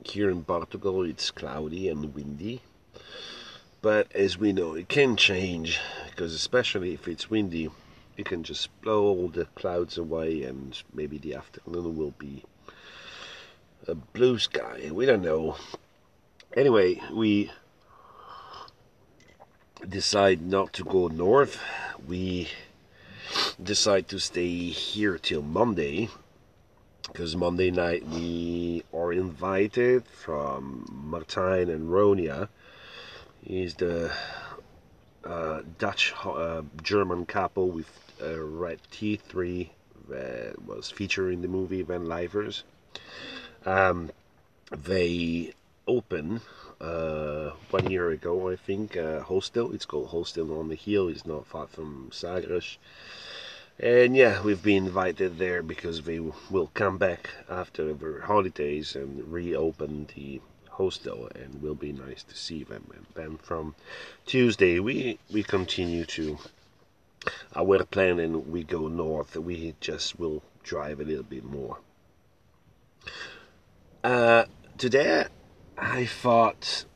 Here in Portugal, it's cloudy and windy, but as we know, it can change because, especially if it's windy, it can just blow all the clouds away, and maybe the afternoon will be a blue sky. We don't know. Anyway, we decide not to go north. We decide to stay here till Monday because Monday night we are invited from Martijn and Ronia. He's the Dutch German couple with red T3 that was featured in the movie Vanlifers. Um, they opened 1 year ago, I think, hostel. It's called Hostel on the Hill. It's not far from Sagres. And yeah, we've been invited there because they will come back after their holidays and reopen the hostel, and will be nice to see them. And then from Tuesday, we continue to our plan and we go north. We just will drive a little bit more. Uh, Today, I thought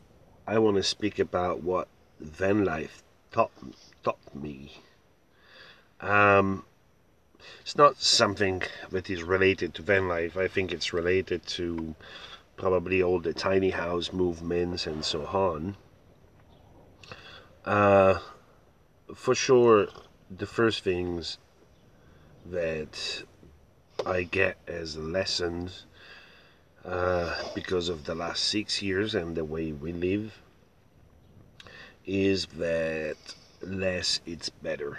I want to speak about what van life taught, taught me. Um, it's not something that is related to van life. I think it's related to probably all the tiny house movements and so on. Uh, for sure, the first things that I get as lessons because of the last 6 years and the way we live is that less it's better.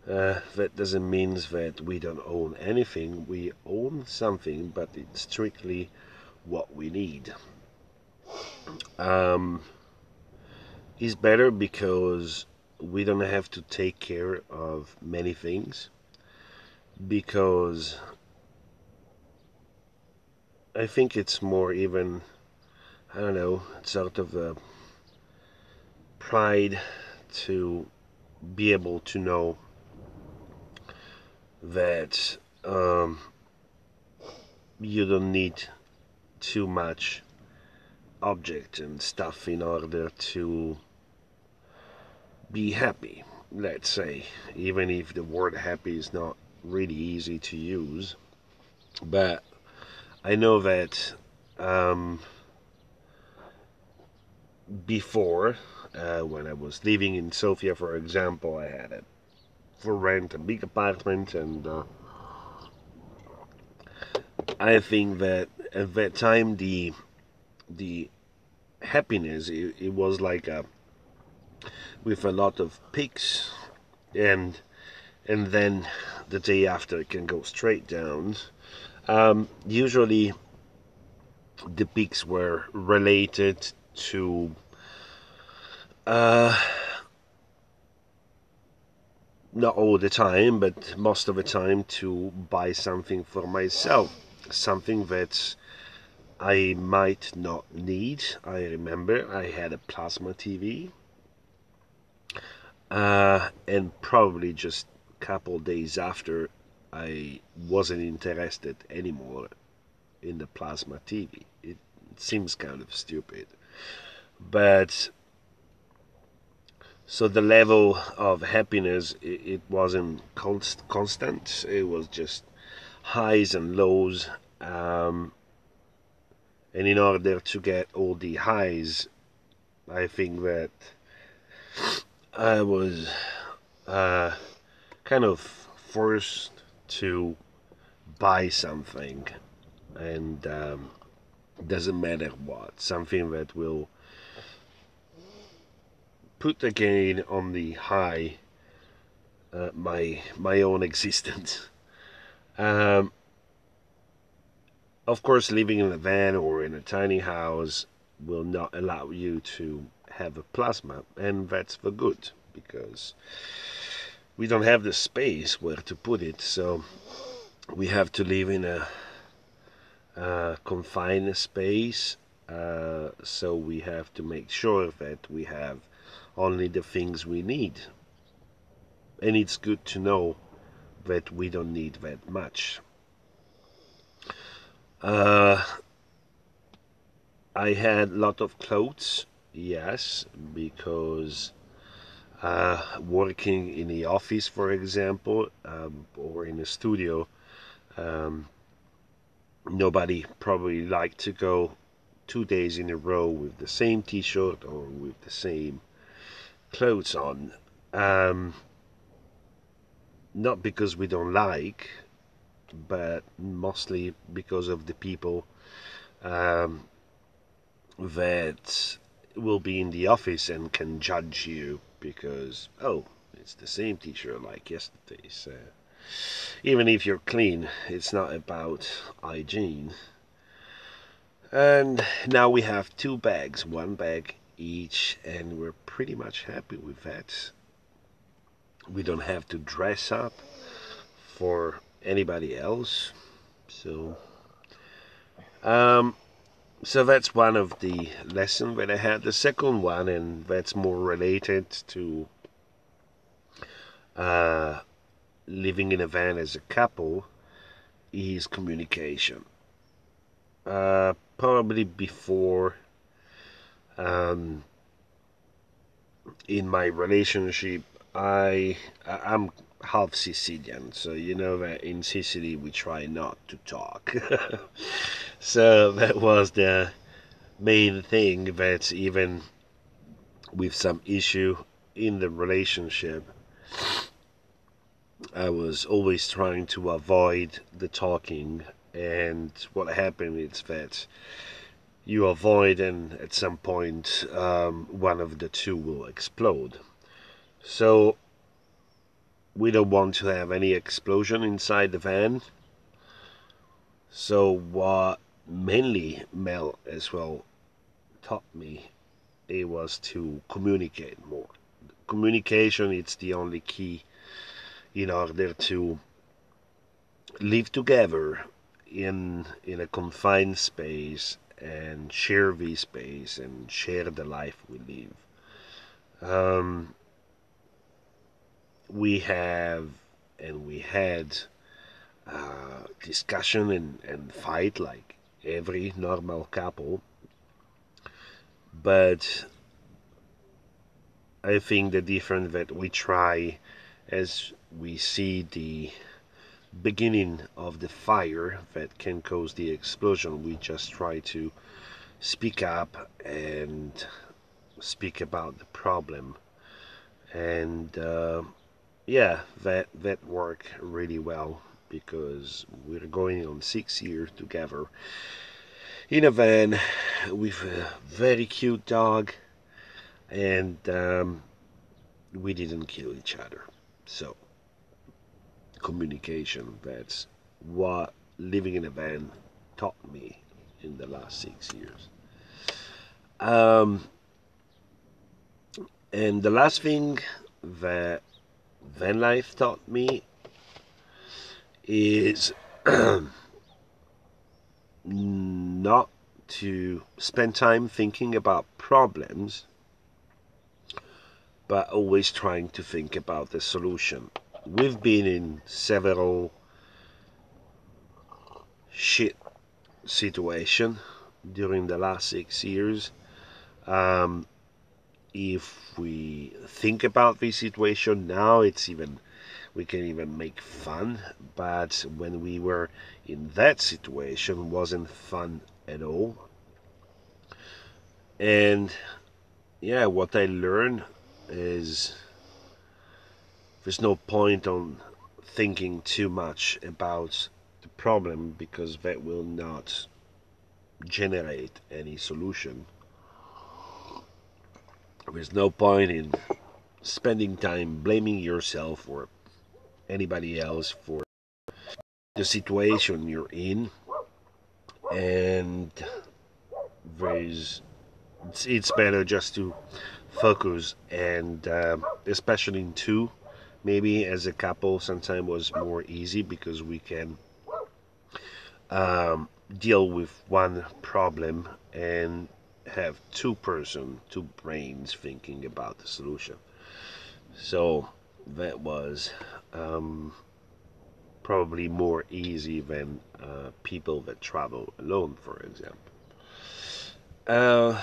That doesn't mean that we don't own anything. We own something, but it's strictly what we need. Um, is better because we don't have to take care of many things. Because I think it's more even, I don't know, sort of a pride to be able to know that you don't need too much object and stuff in order to be happy. Let's say, even if the word happy is not really easy to use, but I know that um, before, when I was living in Sofia, for example, I had a for rent a big apartment, and I think that at that time the happiness it was like a with a lot of peaks, and then the day after it can go straight down. Usually the peaks were related to uh, not all the time, but most of the time to buy something for myself, something that I might not need. I remember I had a plasma TV, and probably just a couple days after, I wasn't interested anymore in the plasma TV. It seems kind of stupid, but so the level of happiness it wasn't constant. It was just highs and lows. And in order to get all the highs, I think that I was uh, kind of forced to buy something, and doesn't matter what, something that will put again on the high my own existence. Um, of course, living in a van or in a tiny house will not allow you to have a plasma, and that's for good because we don't have the space where to put it. So we have to live in a confined space. So we have to make sure that we have only the things we need, and it's good to know that we don't need that much. Uh, I had a lot of clothes, yes, because working in the office, for example, or in a studio, um, nobody probably liked to go 2 days in a row with the same t-shirt or with the same clothes on. Um, Not because we don't like, but mostly because of the people um, that will be in the office and can judge you because, oh, it's the same t-shirt like yesterday's. Even if you're clean, it's not about hygiene. And now we have two bags, one bag each, and we're pretty much happy with that. We don't have to dress up for anybody else. So, um, so that's one of the lessons that I had. The second one, and that's more related to uh, living in a van as a couple, is communication. Probably before, um, in my relationship, I'm half Sicilian, so you know that in Sicily we try not to talk. So that was the main thing, that even with some issue in the relationship, I was always trying to avoid the talking. And what happened is that you avoid, and at some point, one of the two will explode. So we don't want to have any explosion inside the van. So what mainly Mel as well taught me, it was to communicate more. Communication is the only key in order to live together in a confined space and share this space and share the life we live. Um, we have and we had discussion and fight like every normal couple, but I think the difference that we try, as we see the beginning of the fire that can cause the explosion, we just try to speak up and speak about the problem. And yeah, that worked really well because we're going on 6 years together in a van with a very cute dog, and we didn't kill each other. So communication, that's what living in a van taught me in the last 6 years. Um, and the last thing that Vanlife taught me is not to spend time thinking about problems, but always trying to think about the solution. We've been in several shit situations during the last 6 years. Um, if we think about this situation now, it's even, we can even make fun. But when we were in that situation, wasn't fun at all. And yeah, what I learned is there's no point on thinking too much about the problem because that will not generate any solution. There's no point in spending time blaming yourself or anybody else for the situation you're in. And there's it's better just to focus, and especially in two, maybe as a couple sometimes was more easy because we can deal with one problem and have two brains thinking about the solution. So that was um, probably more easy than people that travel alone, for example. Uh,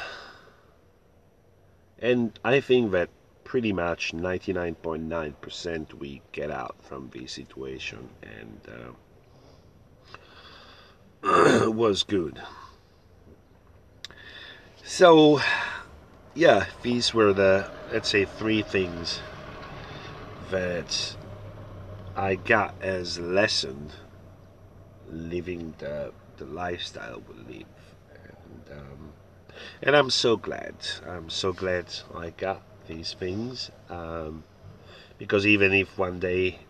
and I think that pretty much 99.9% we get out from this situation, and was good. So, yeah, these were the, let's say, three things that I got as a lesson living the lifestyle we live. And I'm so glad. I'm so glad I got these things. Because even if one day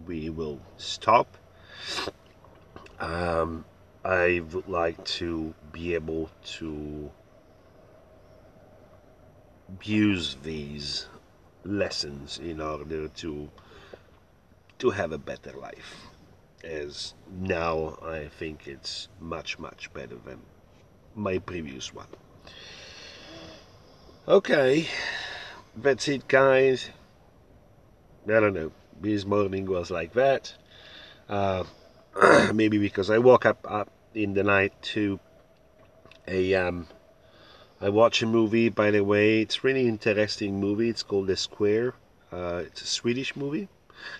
we will stop, um, I would like to be able to use these lessons in order to have a better life. As now I think it's much better than my previous one. Okay, that's it, guys. I don't know. This morning was like that. Uh, maybe because I woke up in the night to a I watch a movie. By the way, it's really interesting movie. It's called The Square. It's a Swedish movie.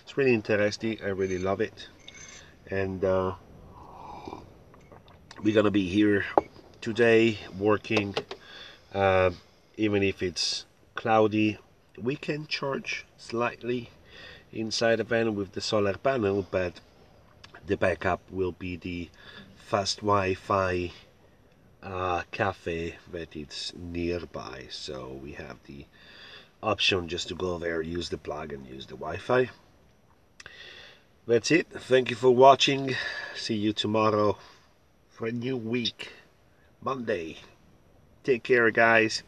It's really interesting. I really love it. And we're gonna be here today working. Uh, Even if it's cloudy, we can charge slightly inside the van with the solar panel, but the backup will be the fast Wi-Fi cafe that is nearby. So we have the option just to go there, use the plug, and use the Wi-Fi. That's it. Thank you for watching. See you tomorrow for a new week, Monday. Take care, guys.